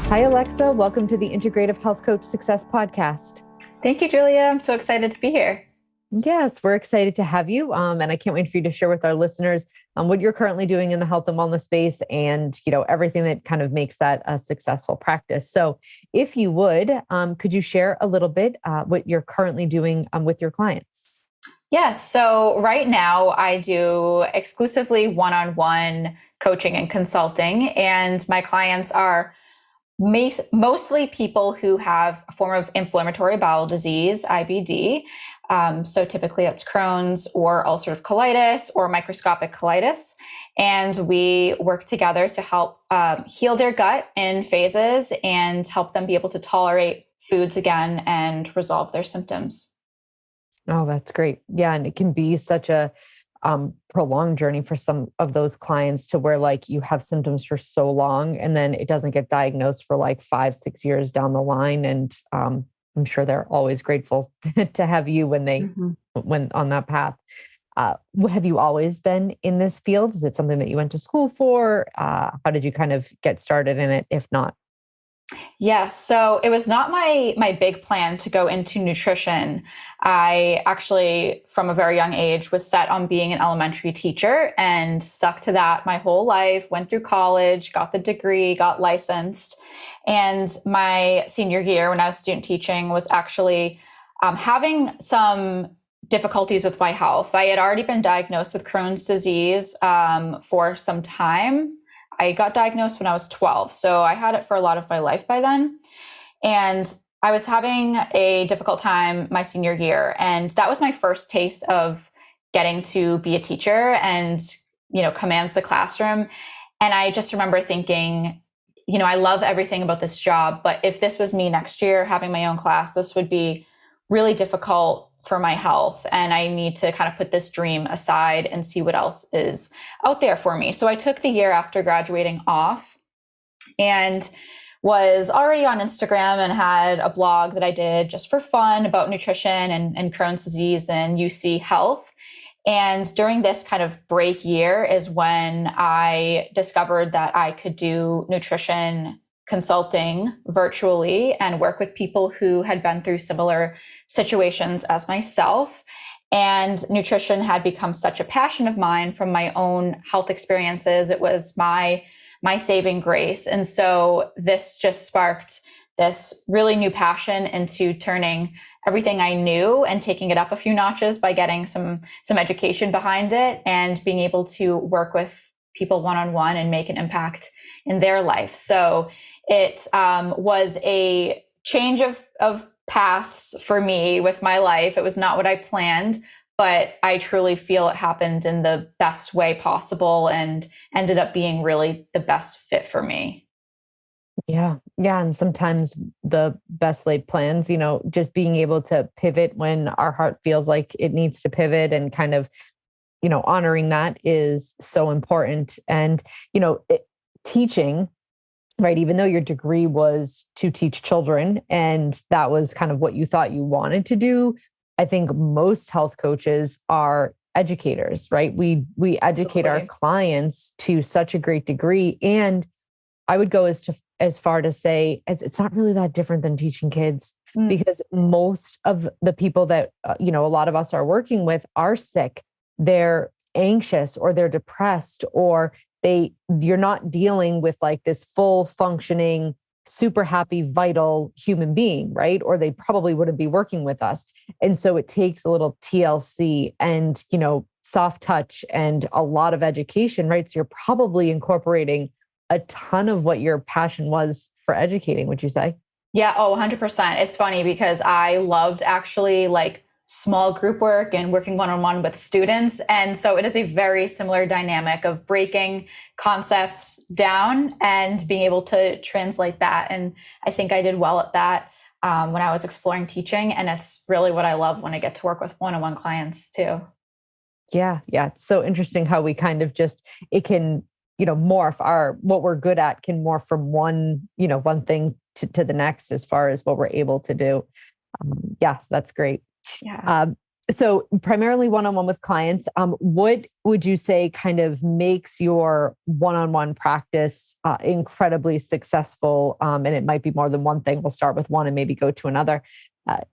Hi, Alexa. Welcome to the Integrative Health Coach Success Podcast. Thank you, Julia. I'm so excited to be here. Yes, we're excited to have you. And I can't wait for you to share with our listeners what you're currently doing in the health and wellness space and, everything that kind of makes that a successful practice. So if you would, could you share a little bit what you're currently doing with your clients? Yes. So right now I do exclusively one-on-one coaching and consulting, and my clients are mostly people who have a form of inflammatory bowel disease, IBD. So typically it's Crohn's or ulcerative colitis or microscopic colitis. And we work together to help heal their gut in phases and help them be able to tolerate foods again and resolve their symptoms. Oh, that's great. Yeah. And it can be such a prolonged journey for some of those clients to where like you have symptoms for so long and then it doesn't get diagnosed for like 5-6 years down the line. And I'm sure they're always grateful to have you when on that path. Have you always been in this field? Is it something that you went to school for? How did you kind of get started in it, if not? Yes. So it was not my big plan to go into nutrition. I actually, from a very young age, was set on being an elementary teacher and stuck to that my whole life, went through college, got the degree, got licensed. And my senior year when I was student teaching was actually having some difficulties with my health. I had already been diagnosed with Crohn's disease for some time. I got diagnosed when I was 12, so I had it for a lot of my life by then. And I was having a difficult time my senior year. And that was my first taste of getting to be a teacher and, commands the classroom. And I just remember thinking, I love everything about this job, but if this was me next year having my own class, this would be really difficult for my health. And I need to kind of put this dream aside and see what else is out there for me. So I took the year after graduating off and was already on Instagram and had a blog that I did just for fun about nutrition and Crohn's disease and UC health. And during this kind of break year is when I discovered that I could do nutrition consulting virtually and work with people who had been through similar situations as myself. And nutrition had become such a passion of mine from my own health experiences. It was my saving grace. And so this just sparked this really new passion into turning everything I knew and taking it up a few notches by getting some education behind it and being able to work with people one-on-one and make an impact in their life. So it was a change of paths for me with my life. It was not what I planned, but I truly feel it happened in the best way possible and ended up being really the best fit for me. Yeah. Yeah. And sometimes the best laid plans, just being able to pivot when our heart feels like it needs to pivot and kind of, honoring that is so important. And, teaching, right? Even though your degree was to teach children and that was kind of what you thought you wanted to do, I think most health coaches are educators, right? We educate our clients to such a great degree. And I would go as far to say it's not really that different than teaching kids because most of the people that, a lot of us are working with are sick. They're anxious or they're depressed or you're not dealing with like this full functioning, super happy, vital human being, right? Or they probably wouldn't be working with us. And so it takes a little TLC and, soft touch and a lot of education, right? So you're probably incorporating a ton of what your passion was for educating, would you say? Yeah. Oh, 100%. It's funny because I loved actually like small group work and working one-on-one with students. And so it is a very similar dynamic of breaking concepts down and being able to translate that. And I think I did well at that when I was exploring teaching. And it's really what I love when I get to work with one-on-one clients too. Yeah. Yeah. It's so interesting how we kind of it can, morph what we're good at can morph from one thing to the next as far as what we're able to do. Yes, that's great. Yeah. So primarily one-on-one with clients. What would you say kind of makes your one-on-one practice incredibly successful? And it might be more than one thing. We'll start with one and maybe go to another.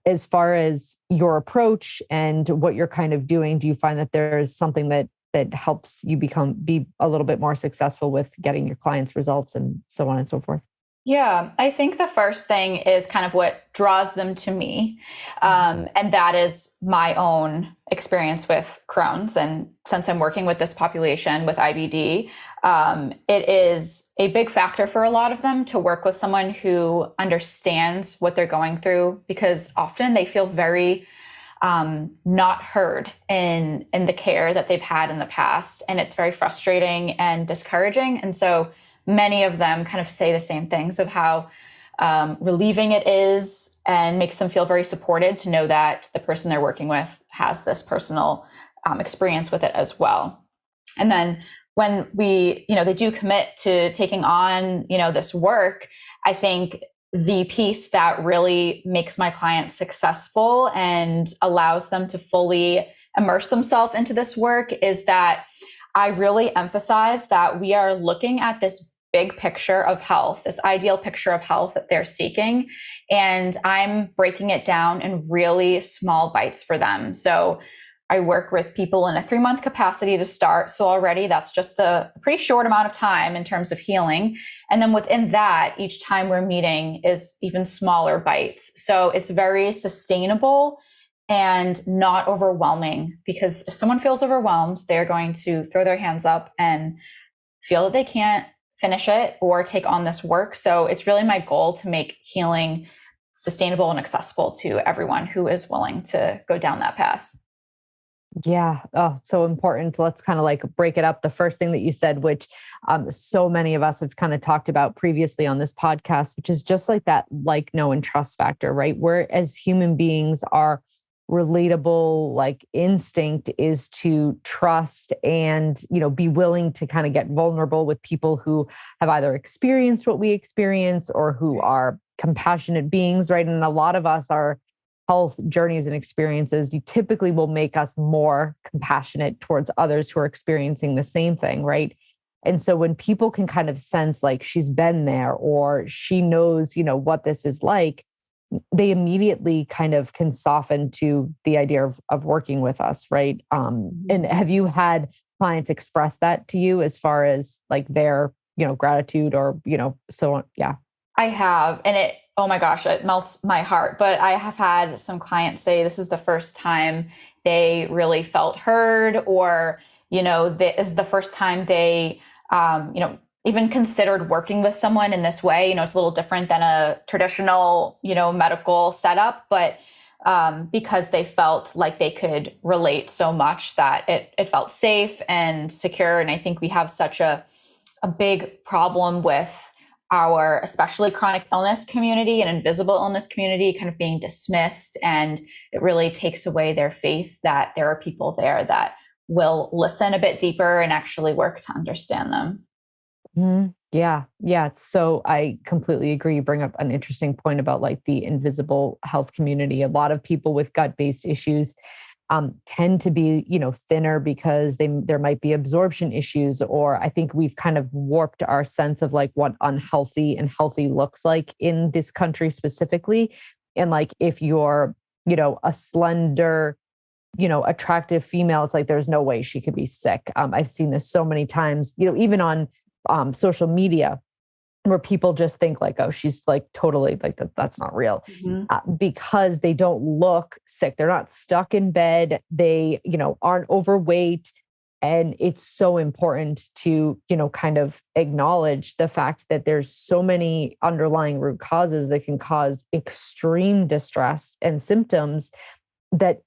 As far as your approach and what you're kind of doing, do you find that there's something that helps you be a little bit more successful with getting your clients results and so on and so forth? Yeah, I think the first thing is kind of what draws them to me. And that is my own experience with Crohn's. And since I'm working with this population with IBD, it is a big factor for a lot of them to work with someone who understands what they're going through, because often they feel very not heard in the care that they've had in the past. And it's very frustrating and discouraging. And so many of them kind of say the same things of how relieving it is, and makes them feel very supported to know that the person they're working with has this personal experience with it as well. And then when they do commit to taking on, this work, I think the piece that really makes my clients successful and allows them to fully immerse themselves into this work is that I really emphasize that we are looking at this big picture of health, this ideal picture of health that they're seeking. And I'm breaking it down in really small bites for them. So I work with people in a 3-month capacity to start. So already that's just a pretty short amount of time in terms of healing. And then within that, each time we're meeting is even smaller bites. So it's very sustainable and not overwhelming, because if someone feels overwhelmed, they're going to throw their hands up and feel that they can't finish it or take on this work. So it's really my goal to make healing sustainable and accessible to everyone who is willing to go down that path. Yeah. Oh, so important. Let's kind of like break it up. The first thing that you said, which so many of us have kind of talked about previously on this podcast, which is just like that, like, know, and trust factor, right? Where as human beings, our relatable like instinct is to trust and, be willing to kind of get vulnerable with people who have either experienced what we experience or who are compassionate beings, right? And a lot of us are health journeys and experiences, you typically will make us more compassionate towards others who are experiencing the same thing, right? And so when people can kind of sense like she's been there or she knows, what this is like, they immediately kind of can soften to the idea of working with us, right? And have you had clients express that to you as far as like their, gratitude or, so on? Yeah. I have, and oh my gosh, it melts my heart. But I have had some clients say this is the first time they really felt heard, or, this is the first time they, even considered working with someone in this way. It's a little different than a traditional, medical setup, but because they felt like they could relate so much that it felt safe and secure. And I think we have such a big problem with our especially chronic illness community and invisible illness community kind of being dismissed. And it really takes away their faith that there are people there that will listen a bit deeper and actually work to understand them. Mm-hmm. Yeah. Yeah. So I completely agree. You bring up an interesting point about like the invisible health community. A lot of people with gut-based issues tend to be, thinner because there might be absorption issues, or I think we've kind of warped our sense of like what unhealthy and healthy looks like in this country specifically. And like, if you're, a slender, attractive female, it's like, there's no way she could be sick. I've seen this so many times, even on social media, where people just think like, oh, she's like totally like that. That's not real, because they don't look sick. They're not stuck in bed. They, aren't overweight. And it's so important to, kind of acknowledge the fact that there's so many underlying root causes that can cause extreme distress and symptoms that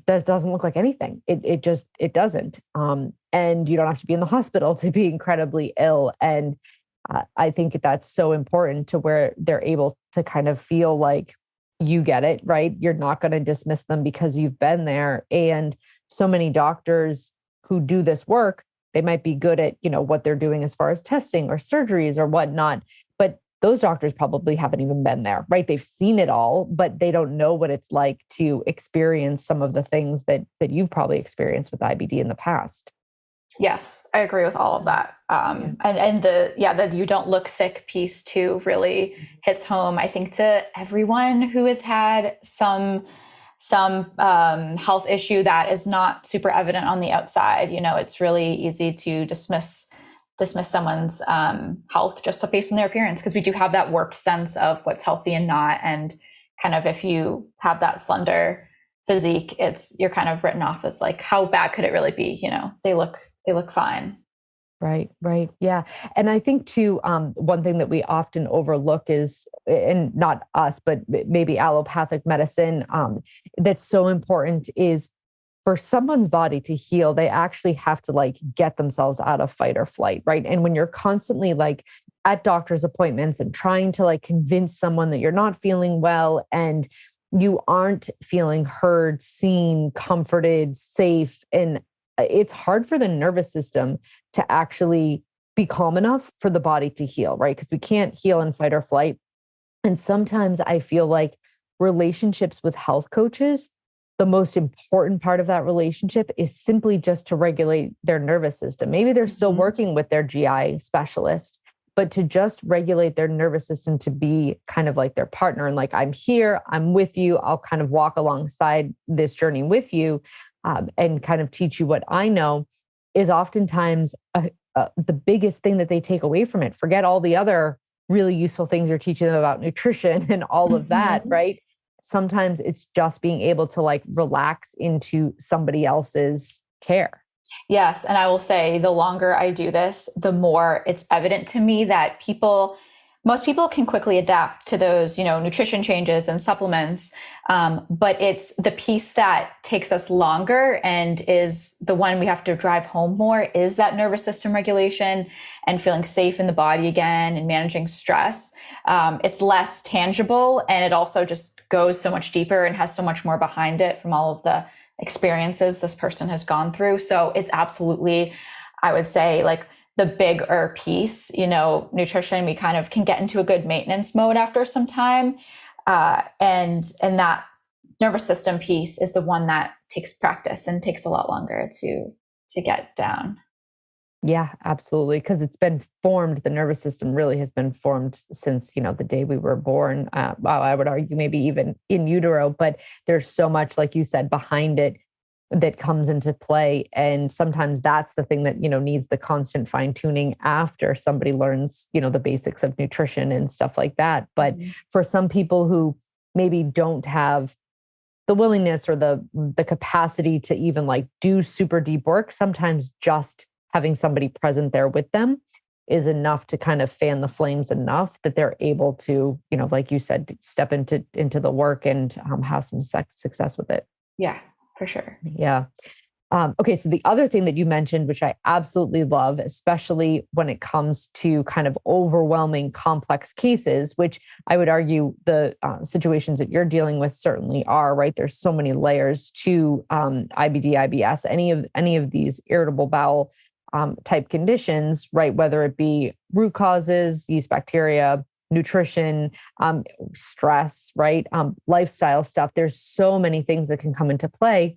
doesn't look like anything. It doesn't. And you don't have to be in the hospital to be incredibly ill. And I think that's so important to where they're able to kind of feel like you get it, right? You're not going to dismiss them because you've been there. And so many doctors who do this work, they might be good at, what they're doing as far as testing or surgeries or whatnot, but those doctors probably haven't even been there, right? They've seen it all, but they don't know what it's like to experience some of the things that you've probably experienced with IBD in the past. Yes, I agree with all of that. And the you don't look sick piece too really hits home, I think, to everyone who has had some health issue that is not super evident on the outside. It's really easy to dismiss someone's health just based on their appearance, because we do have that warped sense of what's healthy and not. And kind of, if you have that slender physique, you're kind of written off as like, how bad could it really be? They look fine. Right. Yeah. And I think too, one thing that we often overlook is, and not us, but maybe allopathic medicine, that's so important, is for someone's body to heal, they actually have to like get themselves out of fight or flight. Right. And when you're constantly like at doctor's appointments and trying to like convince someone that you're not feeling well, and you aren't feeling heard, seen, comforted, safe, and it's hard for the nervous system to actually be calm enough for the body to heal, right? Because we can't heal in fight or flight. And sometimes I feel like relationships with health coaches, the most important part of that relationship is simply just to regulate their nervous system. Maybe they're still working with their GI specialist, but to just regulate their nervous system, to be kind of like their partner and like, I'm here, I'm with you, I'll kind of walk alongside this journey with you. And kind of teach you what I know, is oftentimes the biggest thing that they take away from it. Forget all the other really useful things you're teaching them about nutrition and all of that, right? Sometimes it's just being able to like relax into somebody else's care. Yes. And I will say, the longer I do this, the more it's evident to me that most people can quickly adapt to those, nutrition changes and supplements. But it's the piece that takes us longer and is the one we have to drive home more, is that nervous system regulation and feeling safe in the body again and managing stress. It's less tangible, and it also just goes so much deeper and has so much more behind it from all of the experiences this person has gone through. So it's absolutely, I would say, like, the bigger piece. Nutrition, we kind of can get into a good maintenance mode after some time. And that nervous system piece is the one that takes practice and takes a lot longer to get down. Yeah, absolutely. Because it's been formed. The nervous system really has been formed since, the day we were born. Well, I would argue maybe even in utero, but there's so much, like you said, behind it that comes into play. And sometimes that's the thing that, needs the constant fine tuning after somebody learns, the basics of nutrition and stuff like that. But for some people who maybe don't have the willingness or the capacity to even like do super deep work, sometimes just having somebody present there with them is enough to kind of fan the flames enough that they're able to, like you said, step into the work and have some success with it. Yeah. For sure. Yeah. Okay. So the other thing that you mentioned, which I absolutely love, especially when it comes to kind of overwhelming complex cases, which I would argue the situations that you're dealing with certainly are, right? There's so many layers to IBD, IBS, any of these irritable bowel type conditions, right? Whether it be root causes, yeast bacteria, nutrition, stress, right? Lifestyle stuff. There's so many things that can come into play.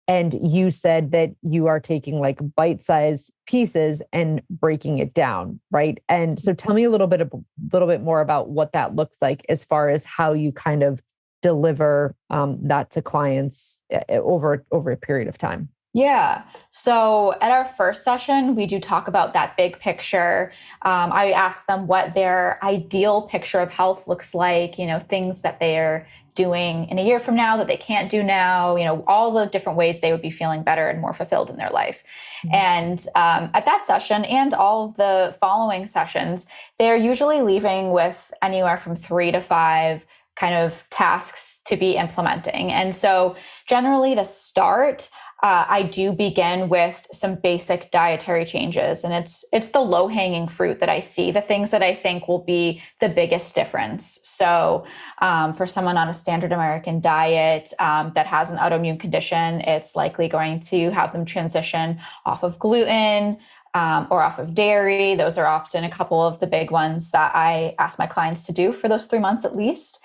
And you said that you are taking like bite-sized pieces and breaking it down, right? And so tell me a little bit more about what that looks like as far as how you kind of deliver that to clients over a period of time. Yeah. So at our first session, we do talk about that big picture. I ask them what their ideal picture of health looks like, things that they're doing in a year from now that they can't do now, all the different ways they would be feeling better and more fulfilled in their life. And at that session and all of the following sessions, they're usually leaving with anywhere from 3 to 5 kind of tasks to be implementing. And so generally to start, I do begin with some basic dietary changes, and it's the low-hanging fruit that I see, the things that I think will be the biggest difference. So for someone on a standard American diet that has an autoimmune condition, it's likely going to have them transition off of gluten, or off of dairy. Those are often a couple of the big ones that I ask my clients to do for those 3 months at least.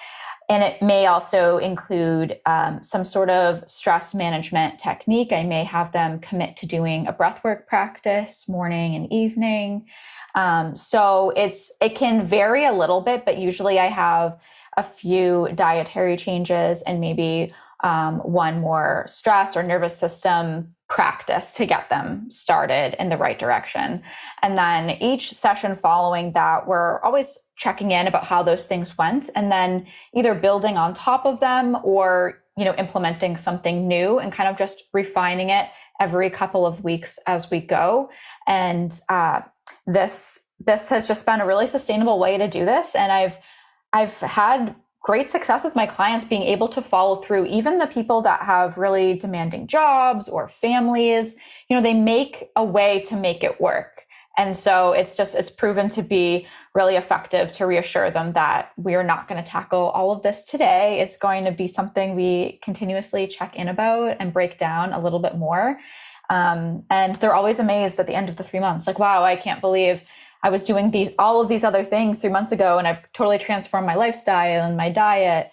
And it may also include some sort of stress management technique. I may have them commit to doing a breathwork practice morning and evening. So it can vary a little bit, but usually I have a few dietary changes and maybe one more stress or nervous system practice to get them started in the right direction. And then each session following that, we're always checking in about how those things went, and then either building on top of them or, implementing something new and kind of just refining it every couple of weeks as we go. And this has just been a really sustainable way to do this. And I've had great success with my clients being able to follow through. Even the people that have really demanding jobs or families, they make a way to make it work. And so it's proven to be really effective to reassure them that we are not going to tackle all of this today. It's going to be something we continuously check in about and break down a little bit more. And they're always amazed at the end of the 3 months, like, wow, I can't believe I was doing all of these other things 3 months ago, and I've totally transformed my lifestyle and my diet.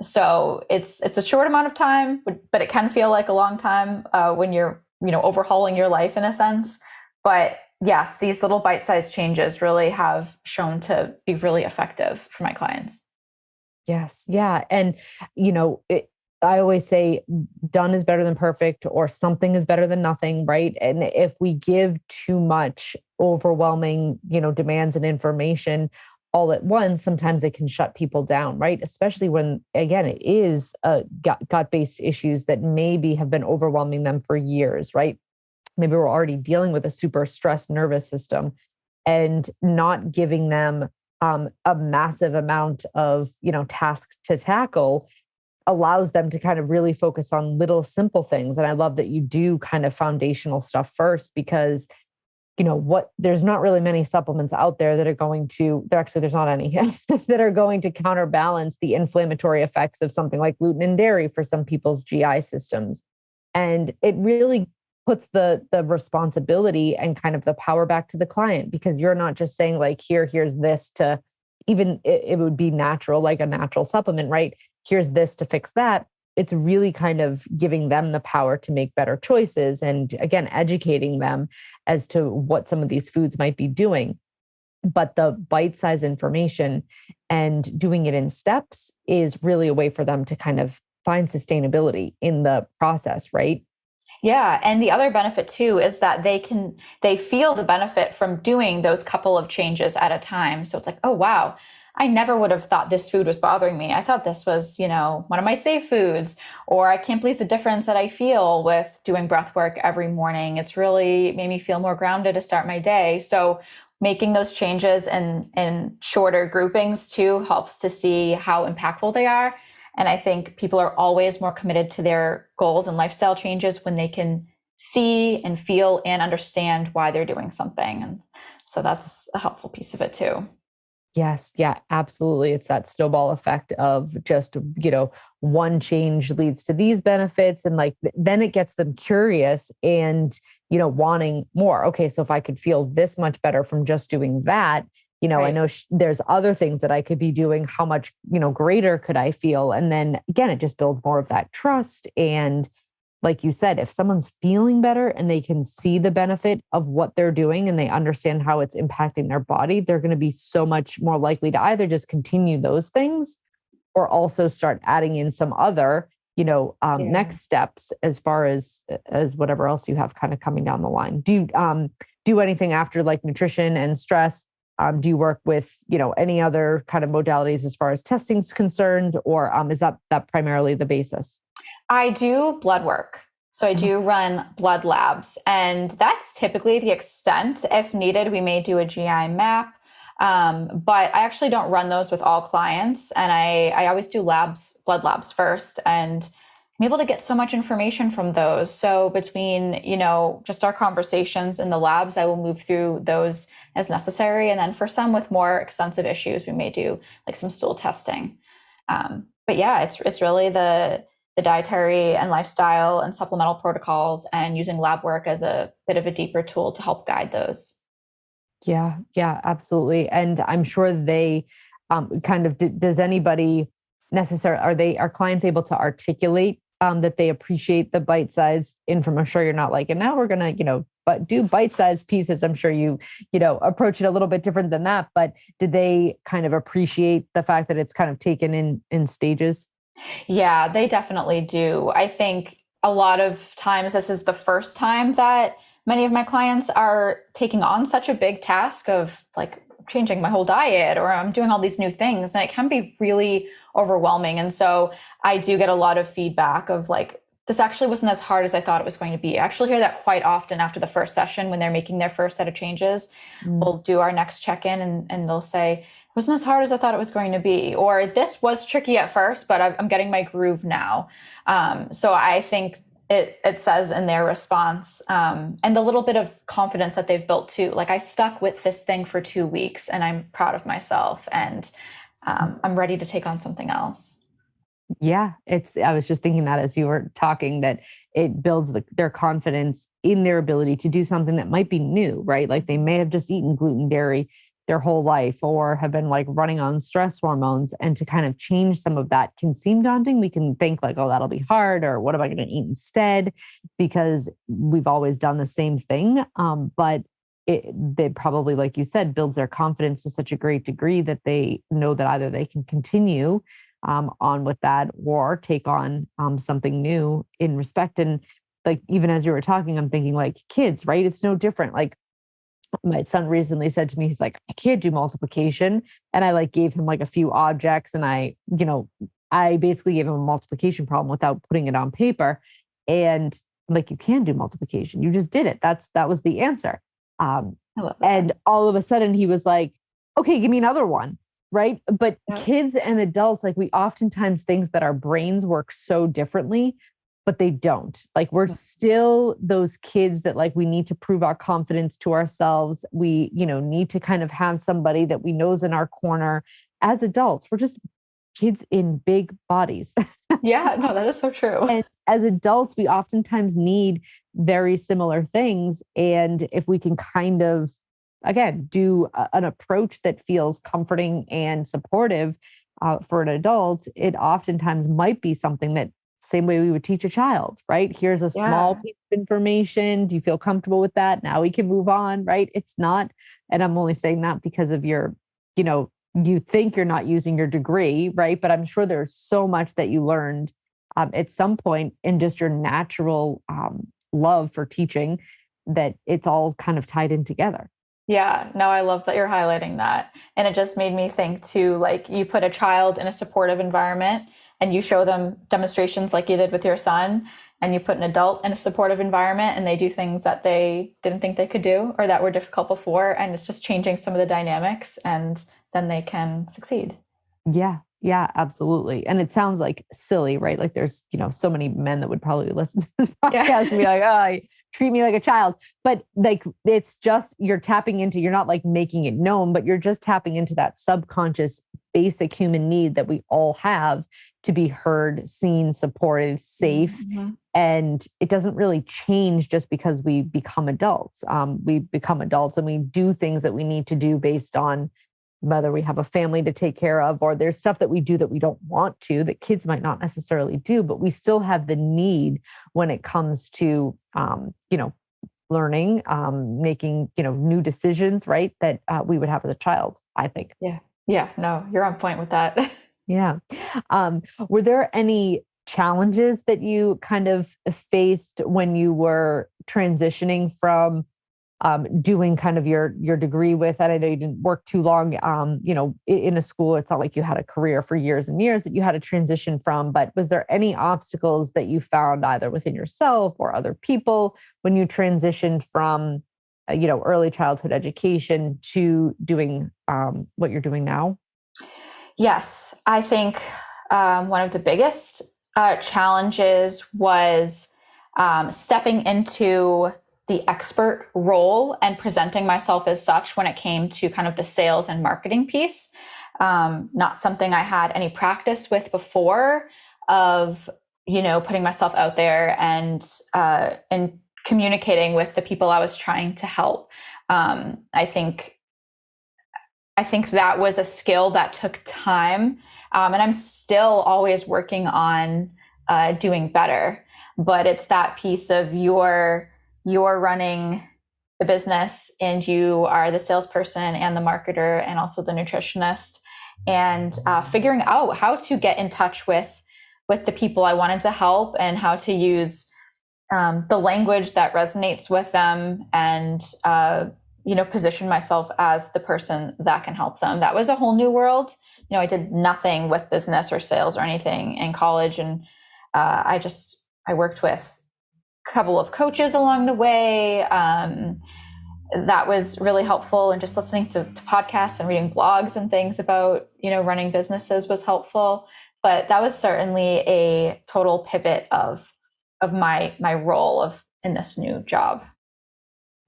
So it's a short amount of time, but it can feel like a long time when you're, overhauling your life in a sense. But yes, these little bite-sized changes really have shown to be really effective for my clients. Yes. Yeah. And, I always say done is better than perfect, or something is better than nothing, right? And if we give too much overwhelming, demands and information all at once, sometimes it can shut people down, right? Especially when, again, it is gut-based issues that maybe have been overwhelming them for years, right? Maybe we're already dealing with a super stressed nervous system, and not giving them a massive amount of, tasks to tackle allows them to kind of really focus on little simple things. And I love that you do kind of foundational stuff first, because there's not really many supplements out there that are going to, there's not any that are going to counterbalance the inflammatory effects of something like gluten and dairy for some people's GI systems. And it really puts the responsibility and kind of the power back to the client, because you're not just saying like, here's this to, even it would be natural, like a natural supplement, right? Here's this to fix that. It's really kind of giving them the power to make better choices, and again, educating them as to what some of these foods might be doing. But the bite-sized information and doing it in steps is really a way for them to kind of find sustainability in the process, right? Yeah. And the other benefit too is that they feel the benefit from doing those couple of changes at a time. So it's like, oh, wow, I never would have thought this food was bothering me. I thought this was, one of my safe foods, or I can't believe the difference that I feel with doing breath work every morning. It's really made me feel more grounded to start my day. So making those changes in shorter groupings too helps to see how impactful they are. And I think people are always more committed to their goals and lifestyle changes when they can see and feel and understand why they're doing something. And so that's a helpful piece of it too. Yes. Yeah, absolutely. It's that snowball effect of just, one change leads to these benefits. And like, then it gets them curious and, wanting more. Okay. So if I could feel this much better from just doing that, right. I know there's other things that I could be doing. How much, greater could I feel? And then again, it just builds more of that trust. And like you said, if someone's feeling better and they can see the benefit of what they're doing and they understand how it's impacting their body, they're going to be so much more likely to either just continue those things or also start adding in some other, next steps as far as whatever else you have kind of coming down the line. Do you do anything after like nutrition and stress? Do you work with, any other kind of modalities as far as testing is concerned, or is that primarily the basis? I do blood work. So I do run blood labs, and that's typically the extent. If needed, we may do a GI map. But I actually don't run those with all clients. And I always do blood labs first. And I'm able to get so much information from those. So between, just our conversations in the labs, I will move through those as necessary. And then for some with more extensive issues, we may do like some stool testing. But yeah, it's really the the dietary and lifestyle and supplemental protocols, and using lab work as a bit of a deeper tool to help guide those. Yeah, yeah, absolutely. And I'm sure they kind of, does anybody necessarily, are clients able to articulate that they appreciate the bite-sized information? I'm sure you're not like, and now we're going to, but do bite-sized pieces. I'm sure approach it a little bit different than that, but did they kind of appreciate the fact that it's kind of taken in stages? Yeah, they definitely do. I think a lot of times this is the first time that many of my clients are taking on such a big task of like changing my whole diet, or I'm doing all these new things, and it can be really overwhelming. And so I do get a lot of feedback of like, this actually wasn't as hard as I thought it was going to be. I actually hear that quite often after the first session when they're making their first set of changes. We'll do our next check-in and they'll say, it wasn't as hard as I thought it was going to be, or this was tricky at first, but I'm getting my groove now. So I think it says in their response, and the little bit of confidence that they've built too. Like, I stuck with this thing for 2 weeks and I'm proud of myself, and I'm ready to take on something else. Yeah, I was just thinking that as you were talking, that it builds their confidence in their ability to do something that might be new, right? Like they may have just eaten gluten, dairy their whole life, or have been like running on stress hormones, and to kind of change some of that can seem daunting. We can think like, oh, that'll be hard, or what am I going to eat instead? Because we've always done the same thing. But they probably, like you said, builds their confidence to such a great degree that they know that either they can continue on with that, or take on something new in respect. And like, even as you were talking, I'm thinking like kids, right? It's no different. Like my son recently said to me, he's like, I can't do multiplication. And I like gave him like a few objects, and I basically gave him a multiplication problem without putting it on paper. And I'm like, you can do multiplication. You just did it. That was the answer. And all of a sudden he was like, okay, give me another one. Right. But kids and adults, like, we oftentimes think that our brains work so differently, but they don't. Like, we're still those kids that like, we need to prove our confidence to ourselves. We, need to kind of have somebody that we know is in our corner. As adults, we're just kids in big bodies. Yeah, no, that is so true. And as adults, we oftentimes need very similar things. And if we can kind of, again, do an approach that feels comforting and supportive for an adult, it oftentimes might be something that, same way we would teach a child, right? Here's a small piece of information. Do you feel comfortable with that? Now we can move on, right? It's not, and I'm only saying that because of your, you think you're not using your degree, right? But I'm sure there's so much that you learned at some point in just your natural love for teaching, that it's all kind of tied in together. Yeah, no, I love that you're highlighting that. And it just made me think too, like, you put a child in a supportive environment and you show them demonstrations like you did with your son, and you put an adult in a supportive environment and they do things that they didn't think they could do or that were difficult before. And it's just changing some of the dynamics, and then they can succeed. Yeah. Yeah, absolutely. And it sounds like silly, right? Like there's, so many men that would probably listen to this podcast and be like, oh, treat me like a child. But like, it's just, you're tapping into, you're not like making it known, but you're just tapping into that subconscious basic human need that we all have to be heard, seen, supported, safe. Mm-hmm. And it doesn't really change just because we become adults. We become adults and we do things that we need to do based on whether we have a family to take care of, or there's stuff that we do that we don't want to, that kids might not necessarily do, but we still have the need when it comes to, learning, making, new decisions, right? That we would have as a child, I think. Yeah. Yeah. No, you're on point with that. Yeah. Were there any challenges that you kind of faced when you were transitioning from doing kind of your degree with, and I know you didn't work too long, in a school, it's not like you had a career for years and years that you had to transition from, but was there any obstacles that you found either within yourself or other people when you transitioned from, early childhood education to doing what you're doing now? Yes, I think one of the biggest challenges was stepping into the expert role and presenting myself as such when it came to kind of the sales and marketing piece. Not something I had any practice with before, of putting myself out there and communicating with the people I was trying to help. I think that was a skill that took time, and I'm still always working on doing better. But it's that piece of you're running the business, and you are the salesperson and the marketer and also the nutritionist, and figuring out how to get in touch with the people I wanted to help, and how to use the language that resonates with them, and position myself as the person that can help them. That was a whole new world. I did nothing with business or sales or anything in college, and I worked with a couple of coaches along the way. That was really helpful, and just listening to podcasts and reading blogs and things about running businesses was helpful. But that was certainly a total pivot of my role in this new job.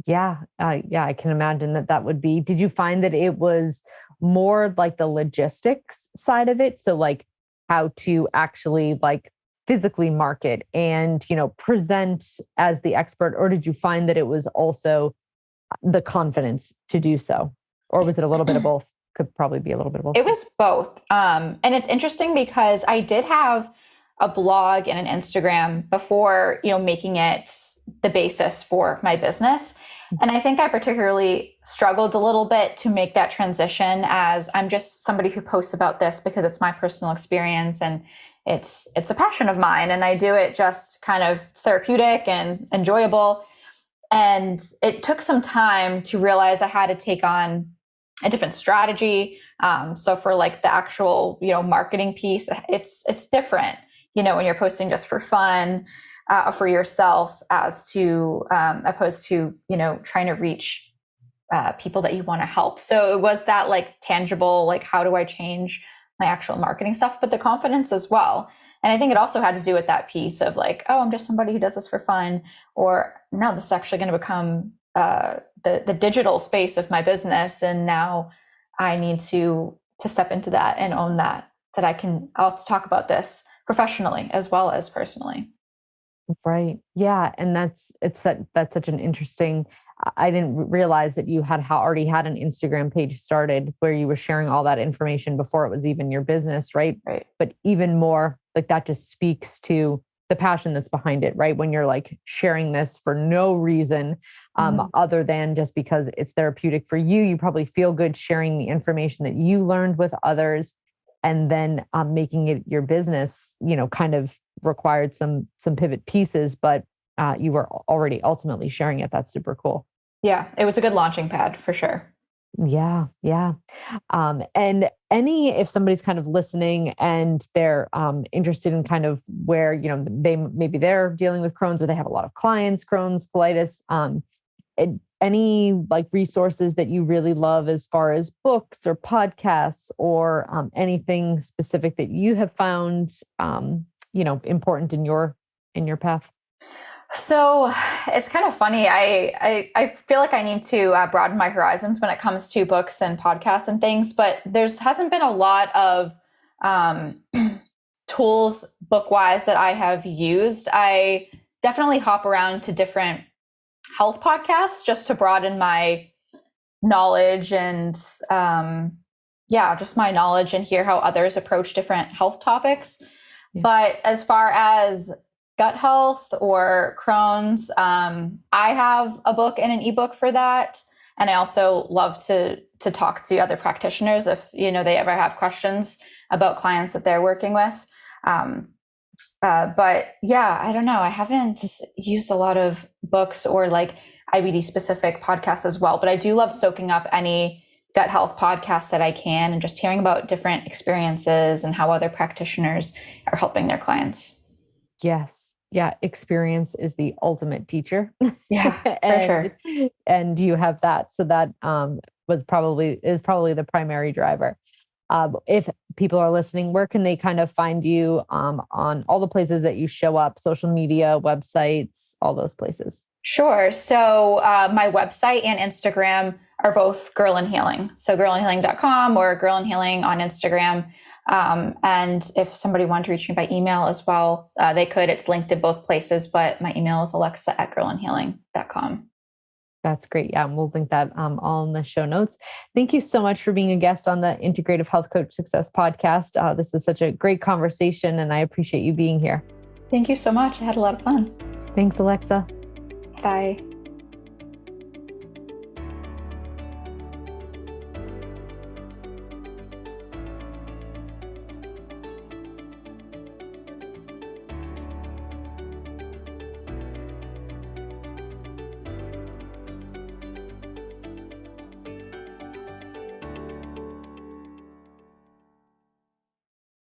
Yeah. I can imagine that would be. Did you find that it was more like the logistics side of it? So like how to actually like physically market and, present as the expert, or did you find that it was also the confidence to do so? Or was it a little bit of both? Could probably be a little bit of both. It was both. And it's interesting because I did have a blog and an Instagram before, making it the basis for my business. And I think I particularly struggled a little bit to make that transition, as I'm just somebody who posts about this because it's my personal experience and it's a passion of mine. And I do it just kind of therapeutic and enjoyable. And it took some time to realize I had to take on a different strategy. So for like the actual, marketing piece, it's different, when you're posting just for fun, for yourself, as to opposed to trying to reach people that you want to help. So it was that like tangible, like how do I change my actual marketing stuff, but the confidence as well. And I think it also had to do with that piece of like, oh, I'm just somebody who does this for fun, or no, this is actually going to become the digital space of my business, and now I need to step into that and own that I'll talk about this professionally as well as personally. Right. Yeah. And that's such an interesting, I didn't realize that you had already had an Instagram page started where you were sharing all that information before it was even your business. Right. Right. But even more like that just speaks to the passion that's behind it, right? When you're like sharing this for no reason other than just because it's therapeutic for you, you probably feel good sharing the information that you learned with others, and then making it your business, kind of required some pivot pieces, but you were already ultimately sharing it. That's super cool. Yeah, it was a good launching pad for sure. Yeah. Yeah. And if somebody's kind of listening and they're interested in kind of where, they're dealing with Crohn's, or they have a lot of clients, Crohn's, colitis, any like resources that you really love as far as books or podcasts, or anything specific that you have found, important in your path? So it's kind of funny. I feel like I need to broaden my horizons when it comes to books and podcasts and things, but hasn't been a lot of tools book-wise that I have used. I definitely hop around to different health podcasts just to broaden my knowledge and just my knowledge, and hear how others approach different health topics. Yeah. But as far as gut health or Crohn's, I have a book and an ebook for that. And I also love to talk to other practitioners if, they ever have questions about clients that they're working with. But yeah, I don't know. I haven't used a lot of books or like IBD specific podcasts as well, but I do love soaking up any gut health podcasts that I can, and just hearing about different experiences and how other practitioners are helping their clients. Yes. Yeah. Experience is the ultimate teacher. Yeah, for sure. And you have that. So that is probably the primary driver. If people are listening, where can they kind of find you on all the places that you show up, social media, websites, all those places? Sure. So my website and Instagram are both Girl in Healing. So girlinhealing.com or Girl in Healing on Instagram. And if somebody wanted to reach me by email as well, they could. It's linked in both places, but my email is alexa@girlandhealing.com. That's great. Yeah, and we'll link that all in the show notes. Thank you so much for being a guest on the Integrative Health Coach Success podcast. This is such a great conversation, and I appreciate you being here. Thank you so much. I had a lot of fun. Thanks, Alexa. Bye.